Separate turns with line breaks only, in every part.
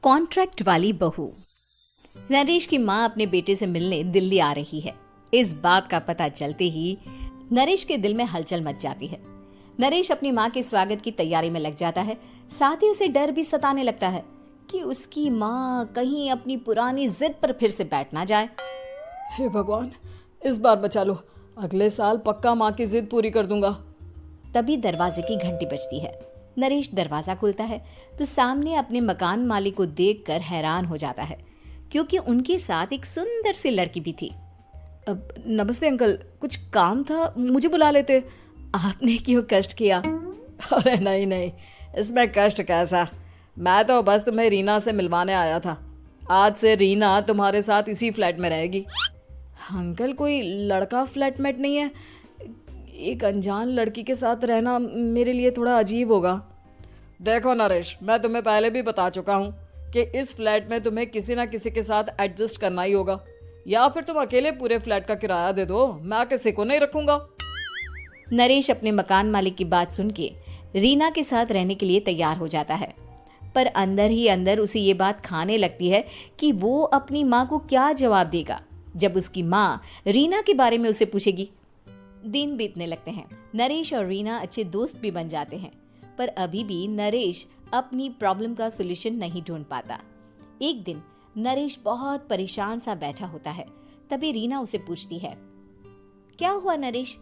Contract वाली बहू। नरेश की माँ अपने बेटे से मिलने दिल्ली आ रही है। इस बात का पता चलते ही नरेश के दिल में हलचल मच जाती है। नरेश अपनी माँ के स्वागत की तैयारी में लग जाता है। साथ ही उसे डर भी सताने लगता है कि उसकी माँ कहीं अपनी पुरानी जिद पर फिर से बैठ ना जाए।
हे भगवान, इस बार बचा लो, अगले साल पक्का माँ की जिद पूरी कर दूंगा।
तभी दरवाजे की घंटी बजती है। नरेश दरवाजा खोलता है तो सामने अपने मकान मालिक को देखकर हैरान हो जाता है, क्योंकि उनके साथ एक सुंदर सी लड़की भी थी।
अब नमस्ते अंकल, कुछ काम था, मुझे बुला लेते।
आपने क्यों कष्ट किया?
अरे नहीं नहीं, इसमें कष्ट कैसा, मैं तो बस तुम्हें रीना से मिलवाने आया था। आज से रीना तुम्हारे साथ इसी फ्लैट में रहेगी। अंकल, कोई लड़का फ्लैटमेट नहीं है? एक अनजान लड़की के साथ रहना मेरे लिए थोड़ा अजीब होगा। देखो नरेश, मैं तुम्हें पहले भी बता चुका हूँ कि इस फ्लैट में तुम्हें किसी ना किसी के साथ एडजस्ट करना ही होगा, या फिर तुम अकेले पूरे फ्लैट का किराया दे दो, मैं किसी को नहीं रखूंगा।
नरेश अपने मकान मालिक की बात सुन के रीना के साथ रहने के लिए तैयार हो जाता है, पर अंदर ही अंदर उसे ये बात खाने लगती है कि वो अपनी माँ को क्या जवाब देगा जब उसकी माँ रीना के बारे में उसे पूछेगी। दिन बीतने लगते हैं। नरेश और रीना अच्छे दोस्त भी बन जाते हैं, पर अभी भी नरेश अपनी प्रॉब्लम का सलूशन नहीं ढूंढ पाता। एक दिन नरेश बहुत परेशान सा बैठा होता है। तभी रीना उसे पूछती है, क्या हुआ नरेश,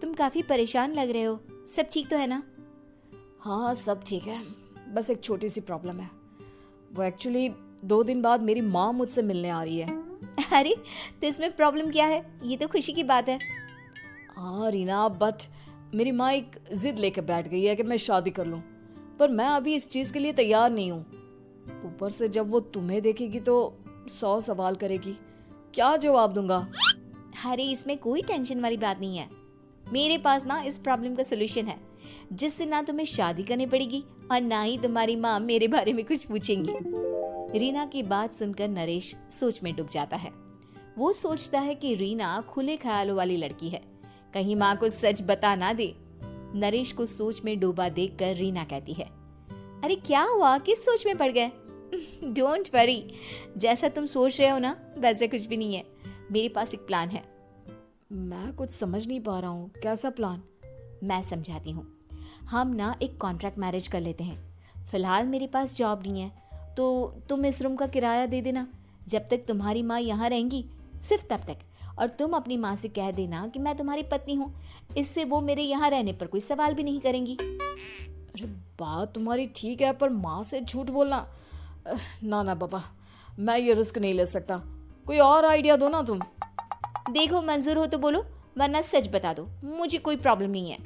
तुम काफी परेशान लग रहे हो, सब ठीक तो है ना?
हाँ सब ठीक है, बस एक छोटी सी प्रॉब्लम है। वो एक्चुअली 2 दिन बाद मेरी माँ मुझसे मिलने आ रही है।
अरे तो इसमें प्रॉब्लम क्या है, ये तो खुशी की बात है।
हाँ रीना, बट मेरी माँ एक जिद लेकर बैठ गई है कि मैं शादी कर लूँ, पर मैं अभी इस चीज़ के लिए तैयार नहीं हूँ। ऊपर से जब वो तुम्हें देखेगी तो 100 सवाल करेगी, क्या जवाब दूंगा?
अरे इसमें कोई टेंशन वाली बात नहीं है, मेरे पास ना इस प्रॉब्लम का सलूशन है, जिससे ना तुम्हें शादी करनी पड़ेगी और ना ही तुम्हारी माँ मेरे बारे में कुछ पूछेंगी। रीना की बात सुनकर नरेश सोच में डूब जाता है। वो सोचता है कि रीना खुले ख्यालों वाली लड़की है, कहीं माँ को सच बता ना दे। नरेश को सोच में डूबा देखकर रीना कहती है, अरे क्या हुआ, किस सोच में पड़ गए? डोंट वरी, जैसा तुम सोच रहे हो ना वैसे कुछ भी नहीं है, मेरे पास एक प्लान है।
मैं कुछ समझ नहीं पा रहा हूँ, कैसा प्लान?
मैं समझाती हूँ। हम ना एक कॉन्ट्रैक्ट मैरिज कर लेते हैं। फिलहाल मेरे पास जॉब नहीं है, तो तुम इस रूम का किराया दे देना जब तक तुम्हारी माँ यहाँ रहेंगी, सिर्फ तब तक। और तुम अपनी माँ से कह देना कि मैं तुम्हारी पत्नी हूँ, इससे वो मेरे यहाँ रहने पर कोई सवाल भी नहीं करेंगी।
अरे बात तुम्हारी ठीक है, पर माँ से झूठ बोलना, ना ना बाबा, मैं ये रिस्क नहीं ले सकता। कोई और आइडिया दो ना तुम।
देखो मंजूर हो तो बोलो, वरना सच बता दो, मुझे कोई प्रॉब्लम नहीं है।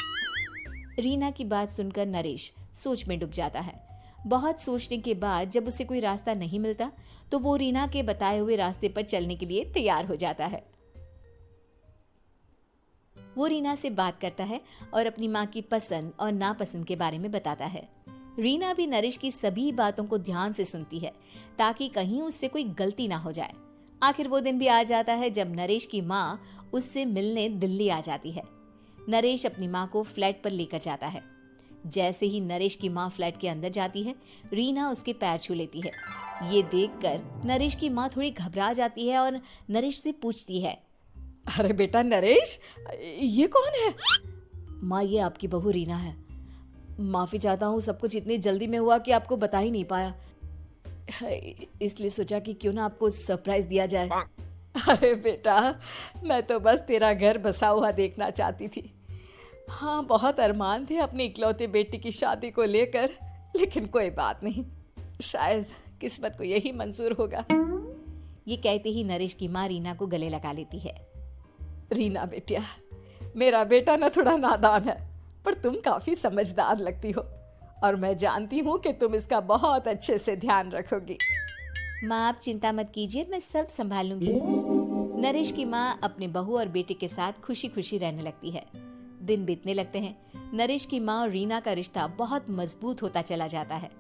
रीना की बात सुनकर नरेश सोच में डूब जाता है। बहुत सोचने के बाद जब उसे कोई रास्ता नहीं मिलता तो वो रीना के बताए हुए रास्ते पर चलने के लिए तैयार हो जाता है। वो रीना से बात करता है और अपनी माँ की पसंद और नापसंद के बारे में बताता है। रीना भी नरेश की सभी बातों को ध्यान से सुनती है, ताकि कहीं उससे कोई गलती ना हो जाए। आखिर वो दिन भी आ जाता है जब नरेश की माँ उससे मिलने दिल्ली आ जाती है। नरेश अपनी माँ को फ्लैट पर लेकर जाता है। जैसे ही नरेश की माँ फ्लैट के अंदर जाती है, रीना उसके पैर छू लेती है। ये देखकर नरेश की माँ थोड़ी घबरा जाती है और नरेश से पूछती है,
अरे बेटा नरेश, ये कौन है? माँ, ये आपकी बहू रीना है। माफ़ी चाहता हूँ, सब कुछ इतनी जल्दी में हुआ कि आपको बता ही नहीं पाया, इसलिए सोचा कि क्यों ना आपको सरप्राइज दिया जाए। अरे बेटा, मैं तो बस तेरा घर बसा हुआ देखना चाहती थी। हाँ, बहुत अरमान थे अपनी इकलौते बेटी की शादी को लेकर, लेकिन कोई बात नहीं, शायद किस्मत को यही मंजूर होगा।
ये कहते ही नरेश की माँ रीना को गले लगा लेती है।
रीना बेटिया, मेरा बेटा ना थोड़ा नादान है, पर तुम काफी समझदार लगती हो, और मैं जानती हूँ कि तुम इसका बहुत अच्छे से ध्यान रखोगी।
माँ आप चिंता मत कीजिए, मैं सब संभाल लूंगी। नरेश की माँ अपने बहू और बेटे के साथ खुशी खुशी रहने लगती है। दिन बीतने लगते हैं। नरेश की माँ और रीना का रिश्ता बहुत मजबूत होता चला जाता है।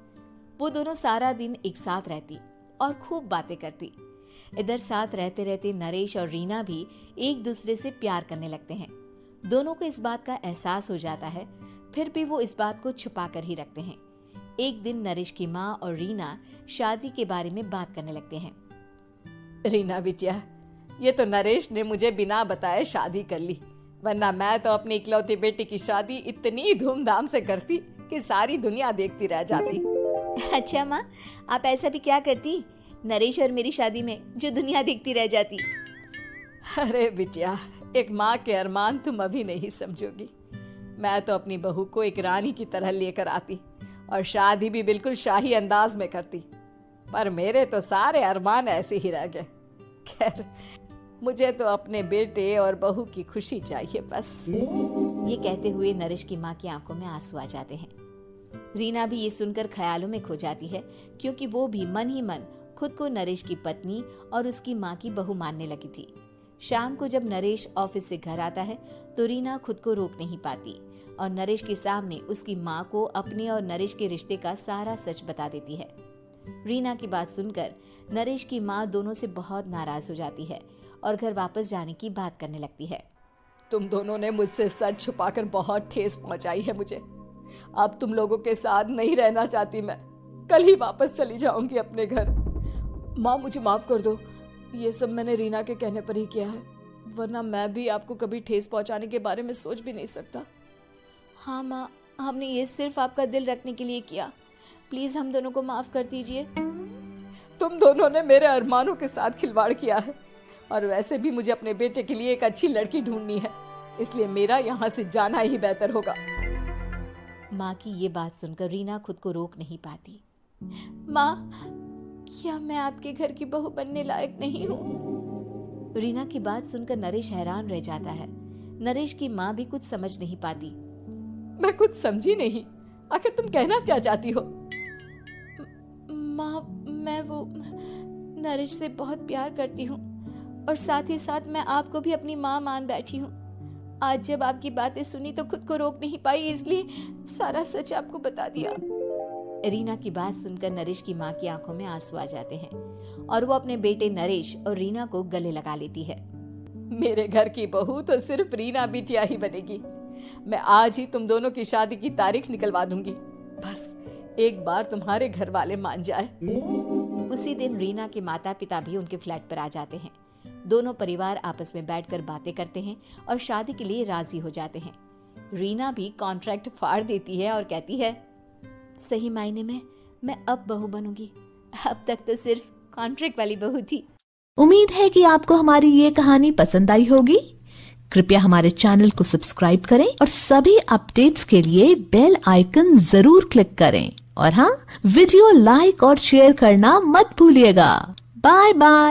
वो दोनों सारा दिन एक साथ रहती और खूब बातें करती। इधर साथ रहते रहते नरेश और रीना भी एक दूसरे से प्यार करने लगते हैं। दोनों को इस बात का एहसास हो जाता है, फिर भी वो इस बात को छुपा कर ही रखते हैं। एक दिन नरेश की माँ और रीना शादी के बारे में बात करने लगते हैं।
रीना बिटिया, ये तो नरेश ने मुझे बिना बताए शादी कर ली, वरना मैं तो अपनी इकलौती बेटी की शादी इतनी धूमधाम से करती कि सारी दुनिया देखती रह जाती।
अच्छा माँ, आप ऐसा भी क्या करती नरेश और मेरी शादी में जो दुनिया देखती रह जाती?
अरे बिटिया, एक माँ के अरमान तुम अभी नहीं समझोगी। मैं तो अपनी बहू को एक रानी की तरह लेकर आती और शादी भी बिल्कुल शाही अंदाज में करती, पर मेरे तो सारे अरमान ऐसे ही रह गए। खैर, मुझे तो अपने बेटे और बहू की खुशी चाहिए बस।
ये कहते हुए नरेश की माँ की आंखों में आंसू आ जाते हैं। रीना भी ये सुनकर ख्यालों में खो जाती है, क्योंकि वो भी मन ही मन खुद को नरेश की पत्नी और उसकी माँ की बहू मानने लगी थी। शाम को जब नरेश ऑफिस से घर आता है तो रीना खुद को रोक नहीं पाती और नरेश के सामने उसकी माँ को अपने और नरेश के रिश्ते का सारा सच बता देती है। रीना की बात सुनकर नरेश की माँ दोनों से बहुत नाराज हो जाती है और घर वापस जाने की बात करने लगती है।
तुम दोनों ने मुझसे सच छुपाकर बहुत ठेस पहुंचाई है मुझे। अब तुम लोगों के साथ नहीं रहना चाहती मैं, कल ही वापस चली जाऊंगी अपने घर। माँ, मुझे माफ कर दो, ये सब मैंने रीना के कहने पर ही किया है, वरना मैं भी आपको कभी ठेस पहुंचाने के बारे में सोच भी नहीं सकता।
हाँ माँ, हमने ये सिर्फ आपका दिल रखने के लिए किया, प्लीज हम दोनों को माफ कर दीजिए।
तुम दोनों ने मेरे अरमानों के साथ खिलवाड़ किया है, और वैसे भी मुझे अपने बेटे के लिए एक अच्छी लड़की ढूंढनी है, इसलिए मेरा यहाँ से जाना ही बेहतर होगा।
माँ की ये बात सुनकर रीना खुद को रोक नहीं पाती। माँ, क्या मैं आपके घर की बहू बनने लायक नहीं हूँ? रीना की बात सुनकर नरेश हैरान रह जाता है। नरेश की माँ भी कुछ समझ नहीं पाती।
मैं कुछ समझी नहीं, आखिर तुम कहना क्या चाहती हो?
माँ, मैं वो नरेश से बहुत प्यार करती हूँ और साथ ही साथ मैं आपको भी अपनी माँ मान बैठी हूँ। आज जब आपकी बातें सुनी तो खुद को रोक नहीं पाई, इसलिए सारा सच आपको बता दिया। रीना की बात सुनकर नरेश की माँ की आंखों में आंसू आ जाते हैं और वो अपने बेटे नरेश और रीना को गले लगा लेती है।
मेरे घर की बहू तो सिर्फ रीना बिटिया ही बनेगी। मैं आज ही तुम दोनों की शादी की तारीख निकलवा दूंगी, बस एक बार तुम्हारे घर वाले मान जाए।
उसी दिन रीना के माता पिता भी उनके फ्लैट पर आ जाते हैं। दोनों परिवार आपस में बैठकर बातें करते हैं और शादी के लिए राजी हो जाते हैं। रीना भी कॉन्ट्रैक्ट फाड़ देती है और कहती है, सही मायने में मैं अब बहू बनूंगी, अब तक तो सिर्फ कॉन्ट्रैक्ट वाली बहू थी।
उम्मीद है कि आपको हमारी ये कहानी पसंद आई होगी। कृपया हमारे चैनल को सब्सक्राइब करें और सभी अपडेट्स के लिए बेल आइकन जरूर क्लिक करें। और हाँ, वीडियो लाइक और शेयर करना मत भूलिएगा। Bye bye.